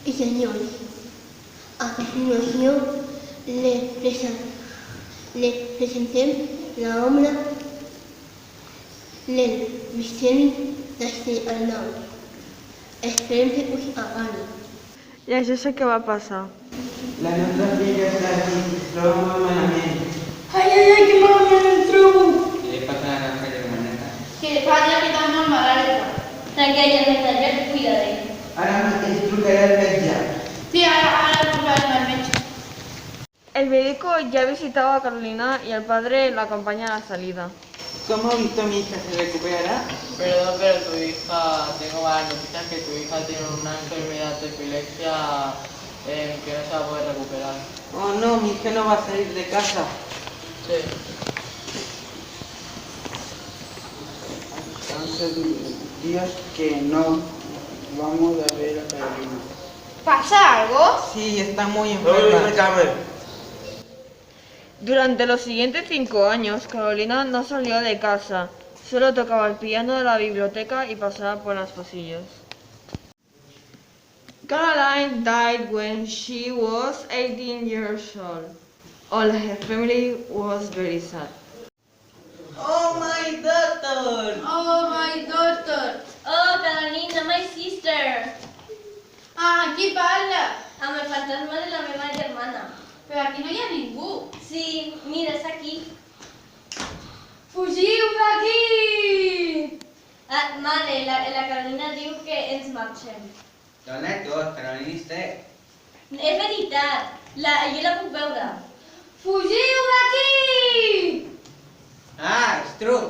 y señores, a continuación le presenté la obra del Misterio del Arnau. Esperem que us agradi. Ja, jo sé què va passar. La nostra filla està aquí, es troba molt malament. Ai, que malament em trobo! Què li passa a la nostra germaneta? Que passa que està molt malalta. Tranquila, germaneta, jo et cuidaré. Ara mateix trucaré al metge. Sí, ara trucarem al metge. El médico ya visitaba a Carolina y el padre la acompaña a la salida. ¿Cómo ha visto mi hija? ¿Se recuperará? Perdón, pero tu hija, tengo malas noticias que tu hija tiene una enfermedad de epilepsia que no se va a poder recuperar. Oh no, mi hija no va a salir de casa. Sí. Hace días que no vamos a ver a Carolina. ¿Pasa algo? Sí, está muy enferma. Durante los siguientes 5 años, Carolina no salió de casa, solo tocaba el piano de la biblioteca y pasaba por los pasillos. Caroline died when she was 18 years old. All her family was very sad. Oh my daughter! Oh, my daughter. Oh, Carolina, my sister. Ah, qui parla? Amb el fantasma de la meva germana. Però aquí no hi ha ningú. Sí, mira, és aquí. Fugiu d'aquí! Ah, mare, la Carolina diu que ens marxem. ¿Dónde estás, Carolina? És veritat, jo la puc veure. Fugiu d'aquí! Ah, es true.